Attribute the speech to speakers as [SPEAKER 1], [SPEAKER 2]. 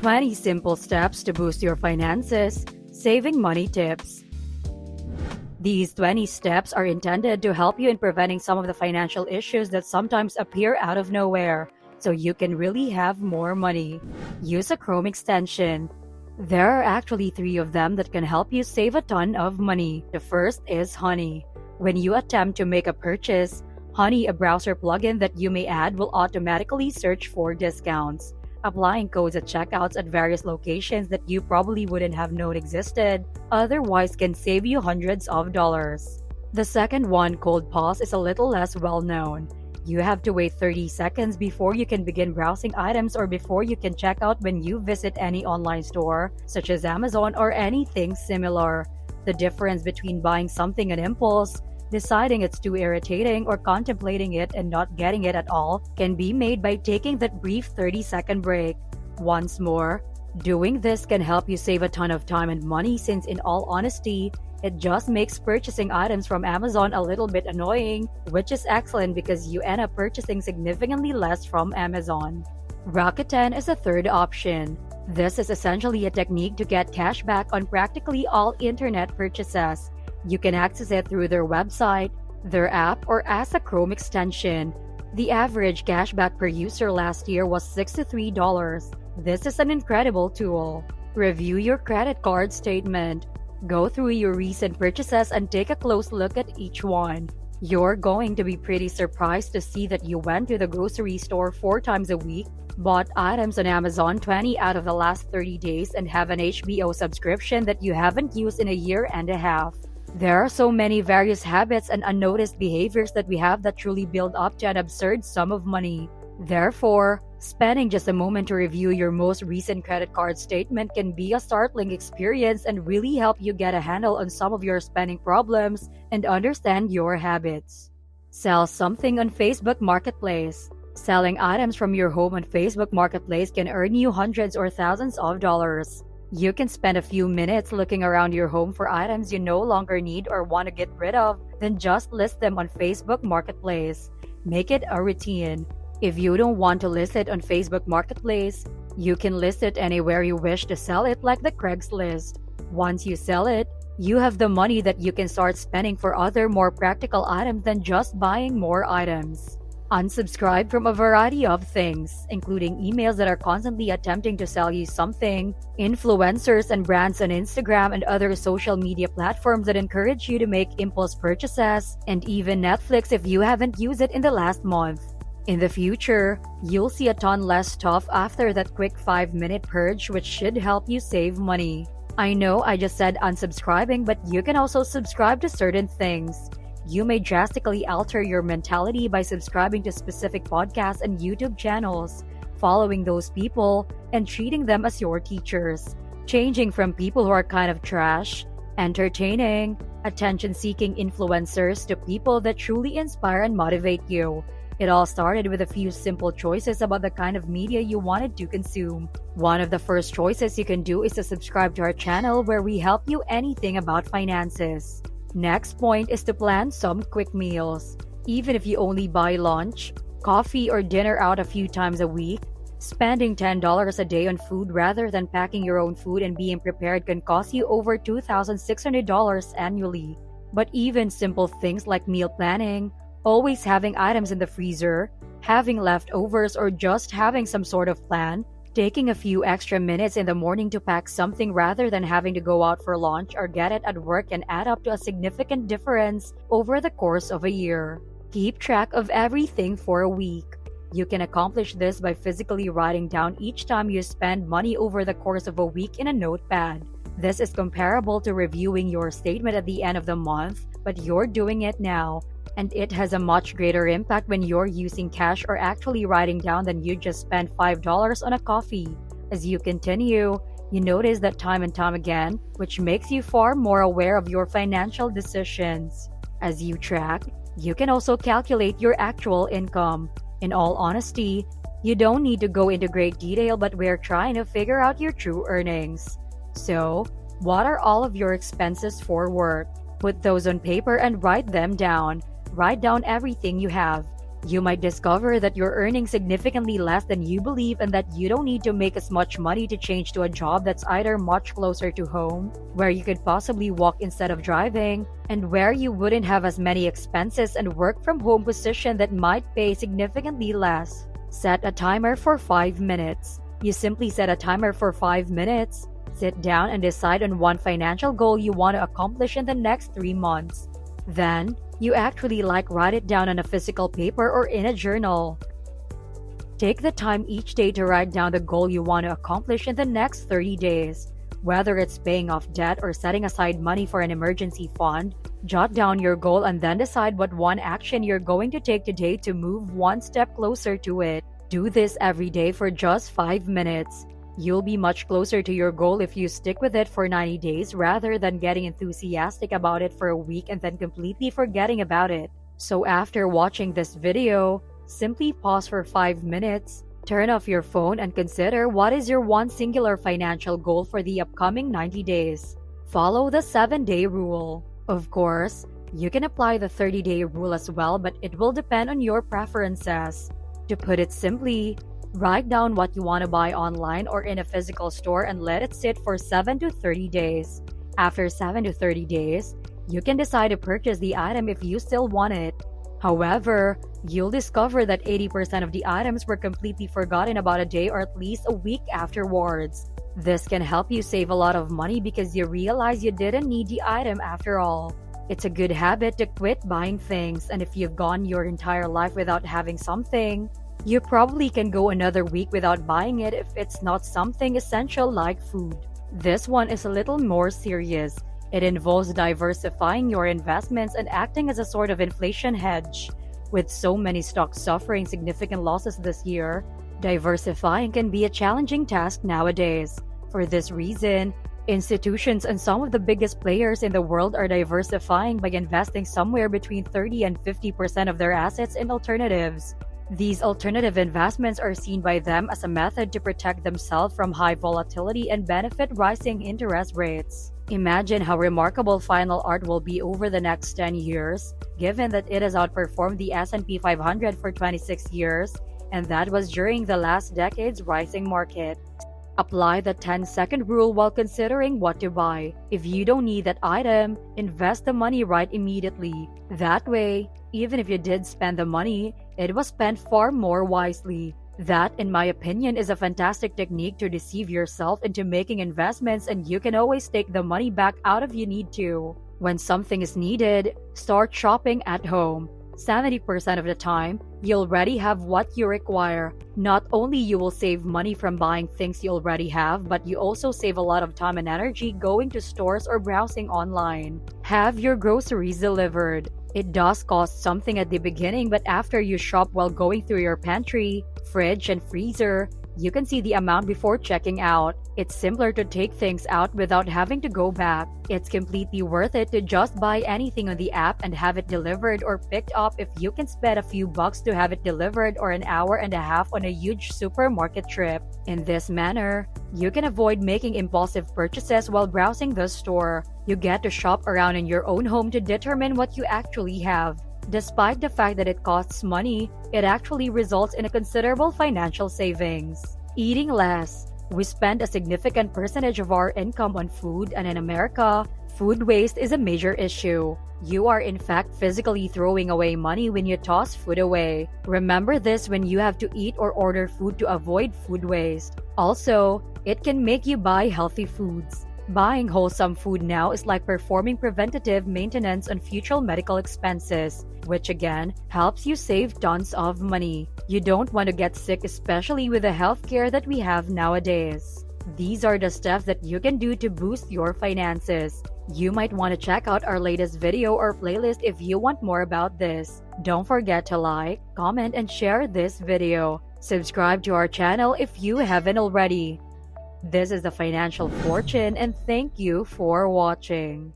[SPEAKER 1] 20 simple steps to boost your finances, saving money tips. These 20 steps are intended to help you in preventing some of the financial issues that sometimes appear out of nowhere, so you can really have more money. Use a Chrome extension. There are actually 3 of them that can help you save a ton of money. The first is Honey. When you attempt to make a purchase, Honey, a browser plugin that you may add, will automatically search for discounts, applying codes at checkouts at various locations that you probably wouldn't have known existed, otherwise can save you hundreds of dollars. The second one, Cold Pause, is a little less well known. You have to wait 30 seconds before you can begin browsing items or before you can check out when you visit any online store, such as Amazon or anything similar. The difference between buying something on impulse, deciding it's too irritating, or contemplating it and not getting it at all can be made by taking that brief 30-second break. Once more, doing this can help you save a ton of time and money since, in all honesty, it just makes purchasing items from Amazon a little bit annoying, which is excellent because you end up purchasing significantly less from Amazon. Rakuten is a third option. This is essentially a technique to get cash back on practically all internet purchases. You can access it through their website, their app, or as a Chrome extension. The average cashback per user last year was $63. This is an incredible tool. Review your credit card statement. Go through your recent purchases and take a close look at each one. You're going to be pretty surprised to see that you went to the grocery store 4 times a week, bought items on Amazon 20 out of the last 30 days, and have an HBO subscription that you haven't used in a year and a half. There are so many various habits and unnoticed behaviors that we have that truly build up to an absurd sum of money. Therefore, spending just a moment to review your most recent credit card statement can be a startling experience and really help you get a handle on some of your spending problems and understand your habits. Sell something on Facebook Marketplace. Selling items from your home on Facebook Marketplace can earn you hundreds or thousands of dollars. You can spend a few minutes looking around your home for items you no longer need or want to get rid of, then just list them on Facebook Marketplace. Make it a routine. If you don't want to list it on Facebook Marketplace, you can list it anywhere you wish to sell it, like the Craigslist. Once you sell it, you have the money that you can start spending for other more practical items than just buying more items. Unsubscribe from a variety of things, including emails that are constantly attempting to sell you something, influencers and brands on Instagram and other social media platforms that encourage you to make impulse purchases, and even Netflix if you haven't used it in the last month. In the future, you'll see a ton less stuff after that quick 5-minute purge, which should help you save money. I know I just said unsubscribing, but you can also subscribe to certain things. You may drastically alter your mentality by subscribing to specific podcasts and YouTube channels, following those people, and treating them as your teachers. Changing from people who are kind of trash, entertaining, attention-seeking influencers to people that truly inspire and motivate you. It all started with a few simple choices about the kind of media you wanted to consume. One of the first choices you can do is to subscribe to our channel, where we help you anything about finances. Next point is to plan some quick meals. Even if you only buy lunch, coffee, or dinner out a few times a week, spending $10 a day on food rather than packing your own food and being prepared can cost you over $2,600 annually. But even simple things like meal planning, always having items in the freezer, having leftovers, or just having some sort of plan, taking a few extra minutes in the morning to pack something rather than having to go out for lunch or get it at work can add up to a significant difference over the course of a year. Keep track of everything for a week. You can accomplish this by physically writing down each time you spend money over the course of a week in a notepad. This is comparable to reviewing your statement at the end of the month, but you're doing it now. And it has a much greater impact when you're using cash or actually writing down than you just spent $5 on a coffee. As you continue, you notice that time and time again, which makes you far more aware of your financial decisions. As you track, you can also calculate your actual income. In all honesty, you don't need to go into great detail, but we're trying to figure out your true earnings. So, what are all of your expenses for work? Put those on paper and write them down. Write down everything you have. You might discover that you're earning significantly less than you believe and that you don't need to make as much money to change to a job that's either much closer to home, where you could possibly walk instead of driving, and where you wouldn't have as many expenses, and work from home position that might pay significantly less. Set a timer for 5 minutes. You simply set a timer for 5 minutes. Sit down and decide on one financial goal you want to accomplish in the next 3 months. Then, you actually write it down on a physical paper or in a journal. Take the time each day to write down the goal you want to accomplish in the next 30 days. Whether it's paying off debt or setting aside money for an emergency fund, jot down your goal and then decide what one action you're going to take today to move one step closer to it. Do this every day for just 5 minutes. You'll be much closer to your goal if you stick with it for 90 days rather than getting enthusiastic about it for a week and then completely forgetting about it. So after watching this video, simply pause for 5 minutes, turn off your phone, and consider what is your one singular financial goal for the upcoming 90 days. Follow the 7-day rule. Of course, you can apply the 30-day rule as well, but it will depend on your preferences. To put it simply, write down what you want to buy online or in a physical store and let it sit for 7 to 30 days. After 7 to 30 days, you can decide to purchase the item if you still want it. However, you'll discover that 80% of the items were completely forgotten about a day or at least a week afterwards. This can help you save a lot of money because you realize you didn't need the item after all. It's a good habit to quit buying things, and if you've gone your entire life without having something, you probably can go another week without buying it if it's not something essential like food. This one is a little more serious. It involves diversifying your investments and acting as a sort of inflation hedge. With so many stocks suffering significant losses this year, diversifying can be a challenging task nowadays. For this reason, institutions and some of the biggest players in the world are diversifying by investing somewhere between 30 and 50% of their assets in alternatives. These alternative investments are seen by them as a method to protect themselves from high volatility and benefit rising interest rates. Imagine how remarkable final art will be over the next 10 years, given that it has outperformed the S&P 500 for 26 years, and that was during the last decade's rising market. Apply the 10-second rule while considering what to buy. If you don't need that item, invest the money right immediately. That way, even if you did spend the money, it was spent far more wisely. That, in my opinion, is a fantastic technique to deceive yourself into making investments, and you can always take the money back out if you need to. When something is needed, start shopping at home. 70% of the time, you'll already have what you require. Not only you will save money from buying things you already have, but you also save a lot of time and energy going to stores or browsing online. Have your groceries delivered. It does cost something at the beginning, but after you shop while going through your pantry, fridge, and freezer, you can see the amount before checking out. It's simpler to take things out without having to go back. It's completely worth it to just buy anything on the app and have it delivered or picked up if you can spend a few bucks to have it delivered, or an hour and a half on a huge supermarket trip. In this manner, you can avoid making impulsive purchases while browsing the store. You get to shop around in your own home to determine what you actually have. Despite the fact that it costs money, it actually results in a considerable financial savings. Eating less. We spend a significant percentage of our income on food, and in America, food waste is a major issue. You are in fact physically throwing away money when you toss food away. Remember this when you have to eat or order food to avoid food waste. Also, it can make you buy healthy foods. Buying wholesome food now is like performing preventative maintenance on future medical expenses, which again helps you save tons of money. You don't want to get sick, especially with the healthcare that we have nowadays. These are the steps that you can do to boost your finances. You might want to check out our latest video or playlist if you want more about this. Don't forget to like, comment, and share this video. Subscribe to our channel if you haven't already. This is the Financial Fortune, and thank you for watching.